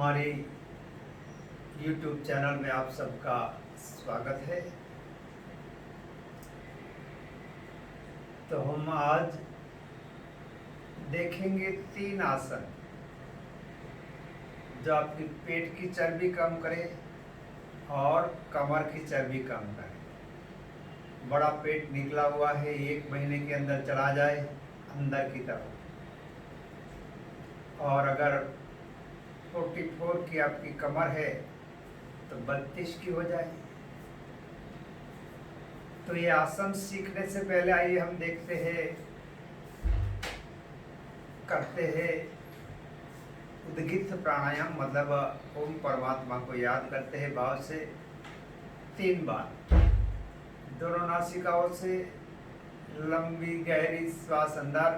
हमारी YouTube channel में आप सबका स्वागत है। तो हम आज देखेंगे 3 आसन जो आपकी पेट की चर्बी कम करे और कमर की चर्बी कम करे। बड़ा पेट निकला हुआ है, 1 महीने के अंदर चला जाए अंदर की तरफ, और अगर 44 की आपकी कमर है तो 32 की हो जाए। तो ये आसन सीखने से पहले आइए हम देखते हैं, करते हैं उद्गित प्राणायाम, मतलब ओम परमात्मा को याद करते हैं भाव से 3 बार। दोनों नासिकाओं से लंबी गहरी श्वास अंदर,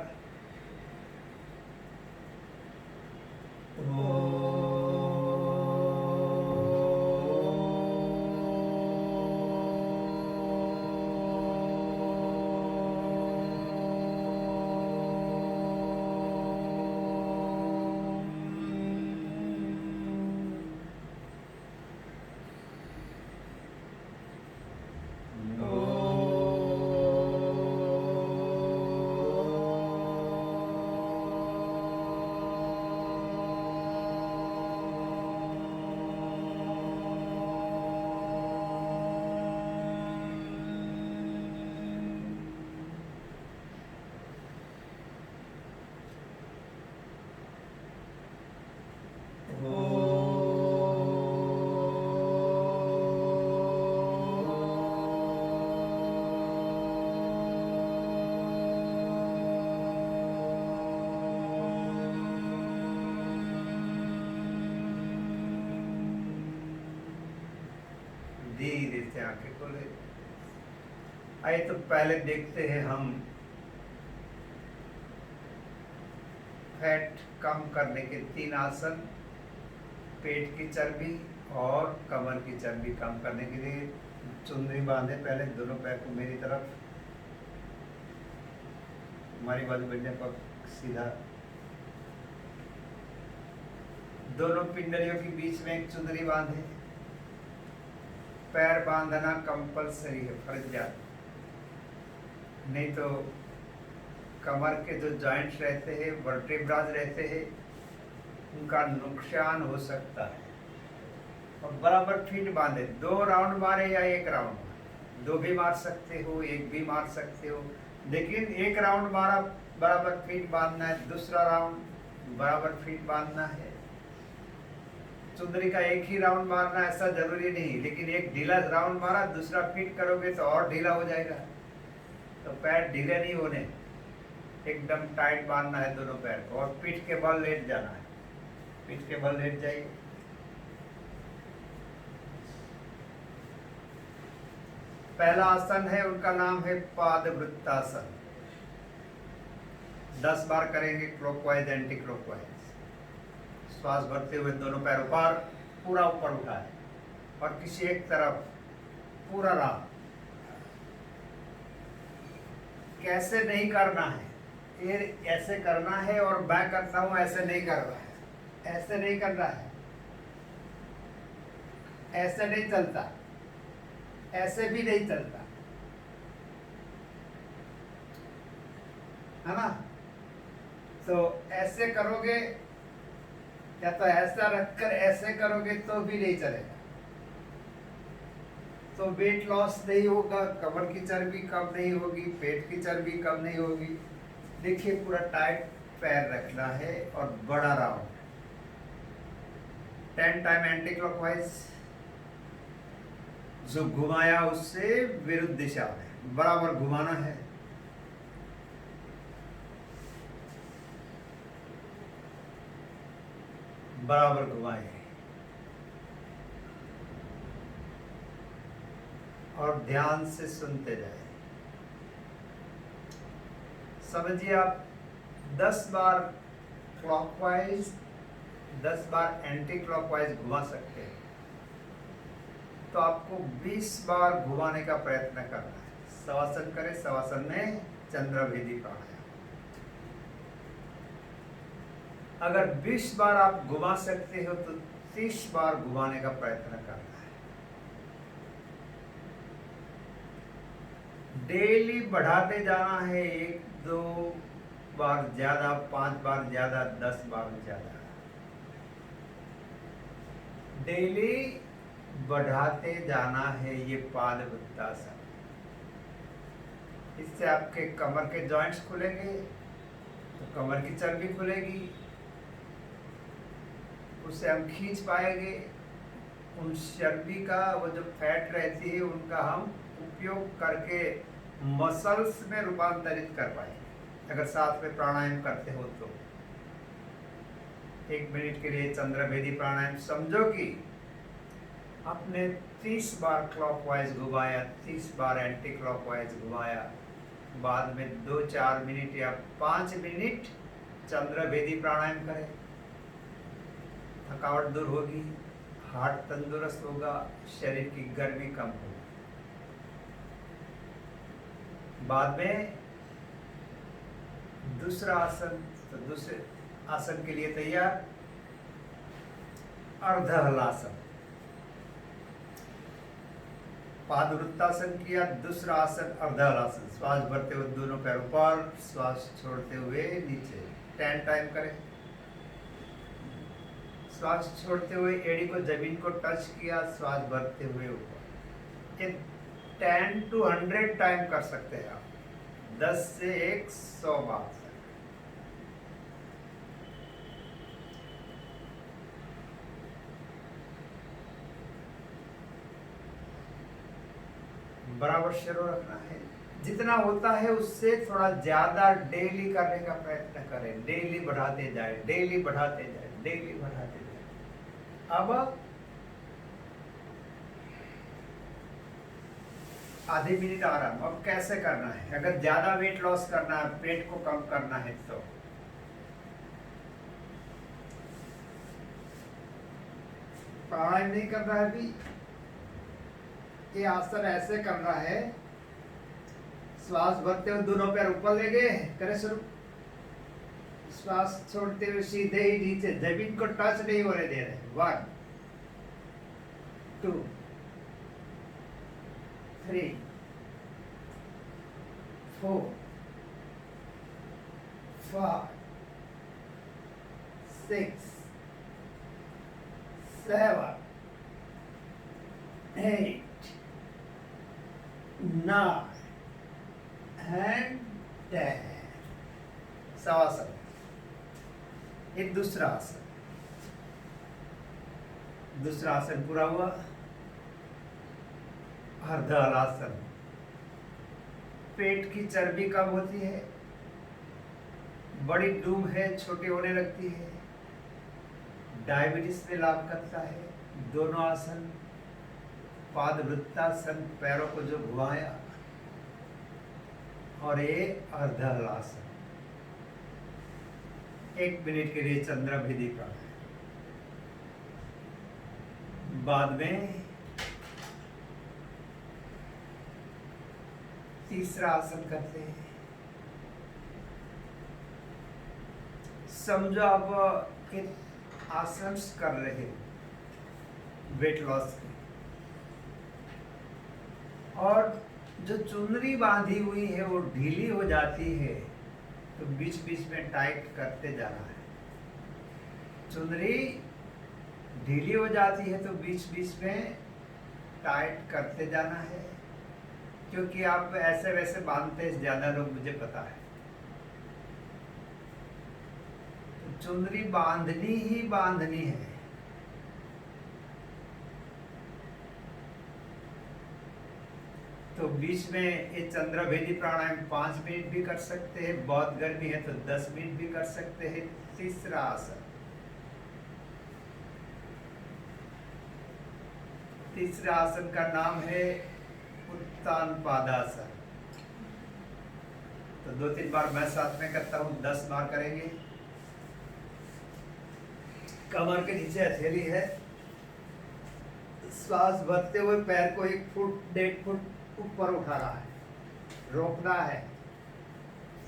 धीरे से आंखें खोले। आइए तो पहले देखते हैं हम फैट कम करने के 3 आसन, पेट की चर्बी और कमर की चर्बी कम करने के लिए। चुंदरी बांधे पहले दोनों पैर को मेरी तरफ, हमारी बाजू बैठने पर सीधा, दोनों पिंडलियों के बीच में एक चुंदरी बांधे। पैर बांधना कंपलसरी है, फर्जियात, नहीं तो कमर के जो जॉइंट्स रहते हैं, वर्टेब्राज रहते हैं, उनका नुकसान हो सकता है। और बराबर फिट बांधे, 2 राउंड मारे या 1 राउंड, 2 भी मार सकते हो, 1 भी मार सकते हो, लेकिन 1 राउंड मारा बराबर फिट बांधना है, दूसरा राउंड बराबर फिट बांधना है। चुंदरी का 1 ही राउंड मारना ऐसा जरूरी नहीं, लेकिन एक ढीला राउंड मारा, दूसरा फिट करोगे तो और ढीला हो जाएगा। तो पैर ढीले नहीं होने, एकदम टाइट बांधना है दोनों पैर को, और पीठ के बल लेट जाना है। पीठ के बल लेट जाइए। पहला आसन है, उनका नाम है पादवृत्तासन। 10 बार करेंगे, क्लॉकवाइज एंटी क्लॉकवाइज। श्वास भरते हुए दोनों पैर ऊपर, पूरा ऊपर उठाए और किसी एक तरफ पूरा राह। कैसे नहीं करना है, ये ऐसे करना है, और मैं करता हूं ऐसे नहीं कर रहा है, ऐसे नहीं कर रहा है, ऐसे नहीं चलता, ऐसे भी नहीं चलता, है ना। तो ऐसे करोगे या तो ऐसा रखकर ऐसे करोगे तो भी नहीं चलेगा, तो वेट लॉस नहीं होगा, कमर की चर्बी कम नहीं होगी, पेट की चर्बी कम नहीं होगी। देखिए, पूरा टाइट पैर रखना है और बड़ा राउंड, 10 टाइम एंटी क्लॉकवाइज। जो घुमाया उससे विरुद्ध दिशा में बराबर घुमाना है। बराबर घुमाए और ध्यान से सुनते जाए। समझिए, आप 10 बार क्लॉकवाइज, 10 बार एंटी क्लॉकवाइज घुमा सकते हैं, तो आपको 20 बार घुमाने का प्रयत्न करना है। शवासन करें, शवासन में चंद्रभेदी प्राणायाम। अगर 20 बार आप घुमा सकते हो तो 30 बार घुमाने का प्रयत्न करना है। डेली बढ़ाते जाना है, 1-2 बार ज्यादा, 5 बार ज्यादा, 10 बार ज्यादा, डेली बढ़ाते जाना है ये पादवृत्तासन। इससे आपके कमर के जॉइंट्स खुलेंगे, तो कमर की चर्बी खुलेगी, उससे हम खींच पाएंगे। उन चर्बी का वो जो फैट रहती है उनका हम उपयोग करके मसल्स में रूपांतरित कर पाएंगे, अगर साथ में प्राणायाम करते हो तो। 1 मिनट के लिए चंद्रभेदी प्राणायाम समझो कि आपने 30 बार क्लॉकवाइज घुमाया, 30 बार एंटी क्लॉकवाइज घुमाया, बाद में 2-4 मिनट या 5 मिनट चंद्रभेदी प्राणायाम करें। थकावट दूर होगी, हार्ट तंदुरुस्त होगा, शरीर की गर्मी कम होगी। बाद में दूसरा आसन, तो दूसरे आसन के लिए तैयार, अर्धहलासन। पादवृत्तासन किया, दूसरा आसन अर्धहलासन। श्वास भरते हुए दोनों पैर ऊपर, श्वास छोड़ते हुए नीचे। 10 टाइम करें। श्वास छोड़ते हुए एड़ी को जमीन को टच किया, श्वास भरते हुए ऊपर। ये 10 to 100 टाइम कर सकते हैं आप, 10 से 100 बार। बराबर शरीर रखना है, जितना होता है उससे थोड़ा ज्यादा डेली करने का प्रयत्न करें। डेली बढ़ाते जाए, डेली बढ़ाते जाए, डेली बढ़ाते जाए। अब आधे मिनट आराम। अब कैसे करना है? अगर ज्यादा वेट लॉस करना है, पेट को कम करना है, तो प्राणायाम नहीं करना है अभी, ये आसन ऐसे करना है। श्वास भरते हुए दोनों पैर ऊपर ले गए, करें शुरू। श्वास छोड़ते हुए सीधे ही नीचे, जमीन को टच नहीं होने दे रहे। 1 2 3 4 5 6 7 8 9 and 10। शवासन। एक दूसरा आसन, दूसरा आसन पूरा हुआ। अर्धहलासन। पेट की चर्बी कम होती है, बड़ी डूब है छोटी होने लगती है, डायबिटीज में लाभ करता है। दोनों आसन, पादवृत्तासन, पैरों को जो घुमाया, और ये अर्धहलासन। 1 मिनट के लिए चंद्रभेदी प्राणायाम। बाद में तीसरा आसन करते हैं। समझो आप के आसन कर रहे हो वेट लॉस के, और जो चुनरी बांधी हुई है वो ढीली हो जाती है, तो बीच बीच में टाइट करते जाना है। चुनरी ढीली हो जाती है तो बीच बीच में टाइट करते जाना है, क्योंकि आप ऐसे वैसे बांधते हैं ज्यादा लोग, मुझे पता है। तो चुनरी बांधनी ही बांधनी है। तो बीच में ये चंद्रभेदी प्राणायाम 5 मिनट भी कर सकते हैं, बहुत गर्मी है तो 10 मिनट भी कर सकते हैं। तीसरा आसन, तीसरा आसन का नाम है उत्तान पादासन। तो 2-3 बार मैं साथ में करता हूँ, 10 बार करेंगे। कमर के नीचे हथेली है, श्वास भरते हुए पैर को 1 फुट 1.5 फुट ऊपर उठा रहा है, रोकना है।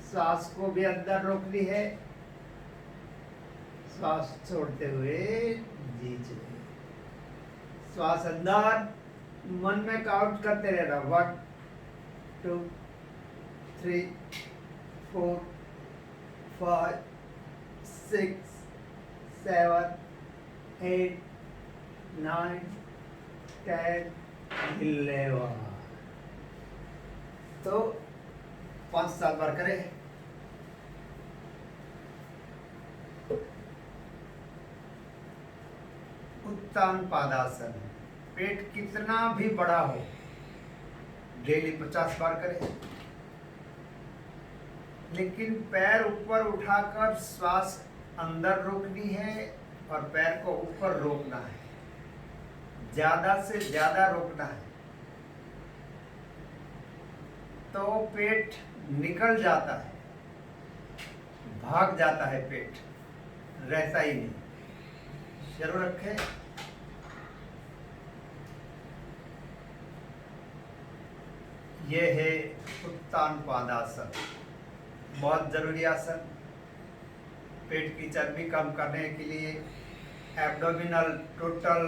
सांस को भी अंदर रोकनी है, श्वास छोड़ते हुए नीचे। श्वास अंदर, मन में काउंट करते रहना 1 2 3 4 5 6 7 8 9 10 11। तो 5-7 बार करें। उत्तान पादासन, पेट कितना भी बड़ा हो डेली 50 बार करें, लेकिन पैर ऊपर उठाकर श्वास अंदर रोकनी है और पैर को ऊपर रोकना है, ज्यादा से ज्यादा रोकना है। तो पेट निकल जाता है, भाग जाता है, पेट रहता ही नहीं। शुरू रखें। यह है उत्तान पादासन, बहुत जरूरी आसन। पेट की चर्बी कम करने के लिए एब्डोमिनल टोटल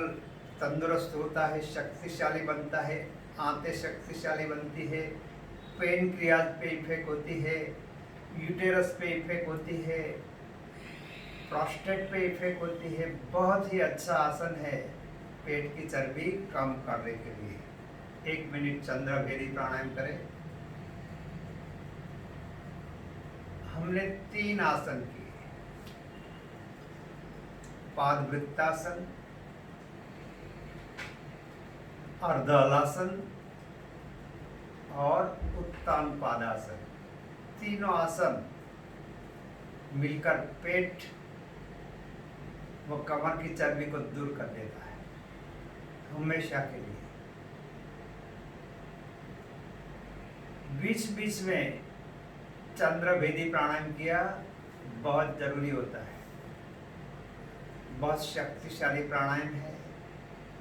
तंदुरुस्त होता है, शक्तिशाली बनता है, आंतें शक्तिशाली बनती है, पेनक्रियाज पे इफेक्ट होती है, यूटेरस पे इफेक्ट होती है, प्रोस्टेट पे इफेक्ट होती है। बहुत ही अच्छा आसन है पेट की चर्बी कम करने के लिए। 1 मिनट चंद्रभेदी प्राणायाम करें। हमने 3 आसन किए, पादवृत्तासन, अर्धहलासन और उत्तान पादासन। तीनों आसन मिलकर पेट व कमर की चर्बी को दूर कर देता है हमेशा के लिए। बीच बीच में चंद्रभेदी प्राणायाम किया, बहुत जरूरी होता है, बहुत शक्तिशाली प्राणायाम है,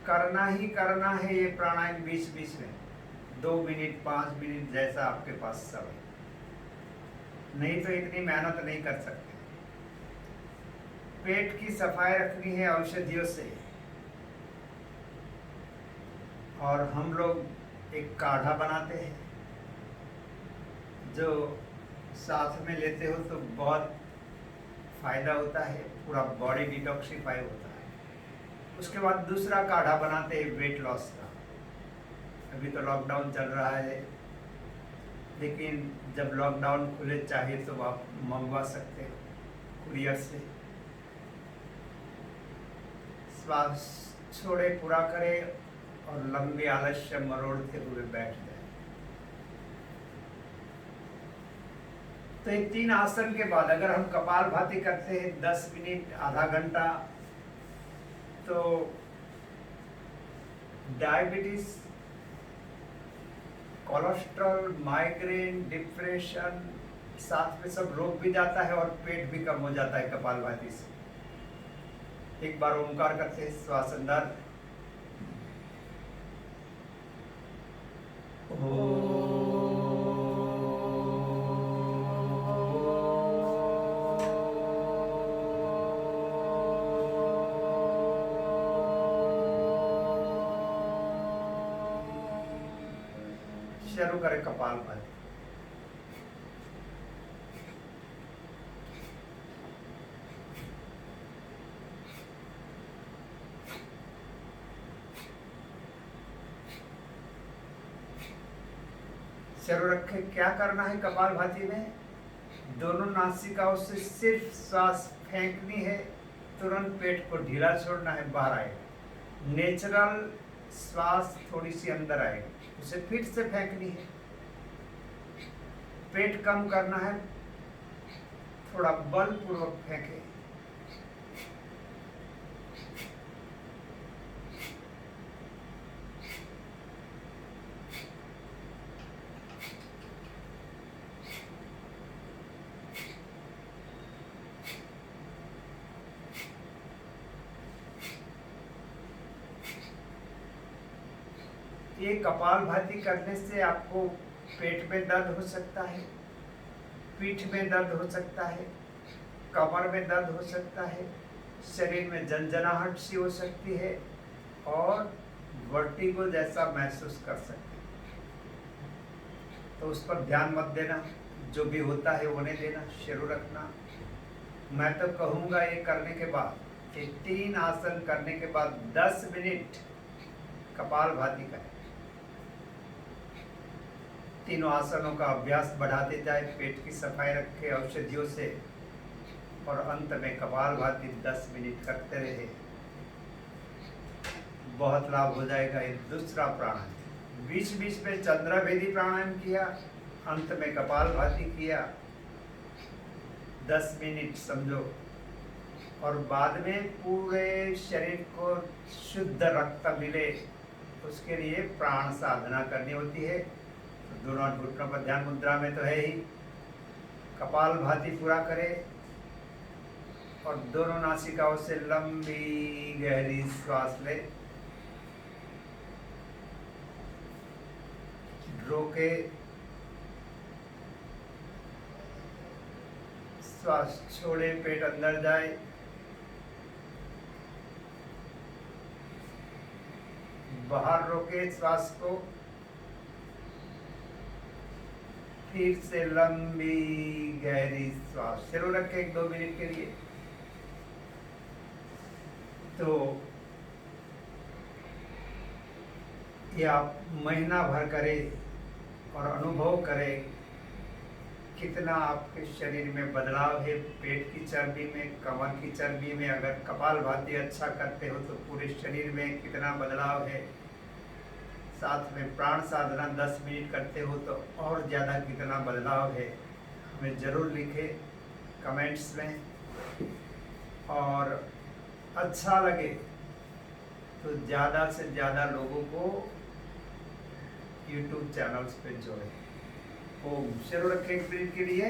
करना ही करना है ये प्राणायाम बीच बीच में, 2 मिनट 5 मिनट जैसा आपके पास समय, नहीं तो इतनी मेहनत नहीं कर सकते। पेट की सफाई रखनी है औषधियों से, और हम लोग एक काढ़ा बनाते हैं जो साथ में लेते हो तो बहुत फायदा होता है, पूरा बॉडी डिटॉक्सिफाई होता है। उसके बाद दूसरा काढ़ा बनाते हैं वेट लॉस का। अभी तो लॉकडाउन चल रहा है, लेकिन जब लॉकडाउन खुले चाहे तो आप मंगवा सकते हो कुरियर से। श्वास छोड़े, पूरा करें और लंबे आलस्य मरोड़ते हुए बैठ जाए। तो ये 3 आसन के बाद अगर हम कपालभाति करते हैं 10 मिनट आधा घंटा, तो डायबिटीज, कोलेस्ट्रॉल, माइग्रेन, डिप्रेशन, साथ में सब रोग भी जाता है और पेट भी कम हो जाता है कपालभाति से। एक बार ओंकार करते हैं, श्वास अंदर, शुरू करें कपालभाति। शुरू रखें। क्या करना है कपालभाति में? दोनों नासिकाओं से सिर्फ श्वास फेंकनी है, तुरंत पेट को ढीला छोड़ना है, बाहर आएगा। नेचुरल श्वास थोड़ी सी अंदर आएगी, उसे फिर से फेंकनी है। पेट कम करना है, थोड़ा बल पूर्वक फेंके। ये कपालभाति करने से आपको पेट में दर्द हो सकता है, पीठ में दर्द हो सकता है, कमर में दर्द हो सकता है, शरीर में जनजनाहट सी हो सकती है, और वर्टिगो जैसा महसूस कर सकते हैं। तो उस पर ध्यान मत देना, जो भी होता है होने देना, शुरू रखना। मैं तो कहूँगा ये करने के बाद, ये 3 आसन करने के बाद 10 मिनट कपालभाति करें। तीनों आसनों का अभ्यास बढ़ाते जाए, पेट की सफाई रखे औषधियों से, और अंत में कपालभाति 10 मिनट करते रहे। बहुत लाभ हो जाएगा। ये दूसरा प्राणायाम, बीच बीच में चंद्राभेदी प्राणायाम किया, अंत में कपालभाति किया 10 मिनट समझो, और बाद में पूरे शरीर को शुद्ध रक्त मिले, उसके लिए प्राण साधना करनी होती है। तो दोनों घुटनों पर ध्यान मुद्रा में तो है ही, कपालभाति पूरा करें और दोनों नासिकाओं से लंबी गहरी श्वास ले, रोके, श्वास छोड़े, पेट अंदर जाए, बाहर रोके श्वास को, फिर से लंबी गहरी श्वास शुरू रखें 1-2 मिनट के लिए। तो ये आप महीना भर करें और अनुभव करें कितना आपके शरीर में बदलाव है। पेट की चर्बी में, कमर की चर्बी में, अगर कपालभाति अच्छा करते हो तो पूरे शरीर में कितना बदलाव है। साथ में प्राण साधना 10 मिनट करते हो तो और ज़्यादा कितना बदलाव है, हमें ज़रूर लिखें कमेंट्स में। और अच्छा लगे तो ज़्यादा से ज़्यादा लोगों को YouTube चैनल्स पे जोड़ें। ओम। शुरू रखें 1 मिनट के लिए।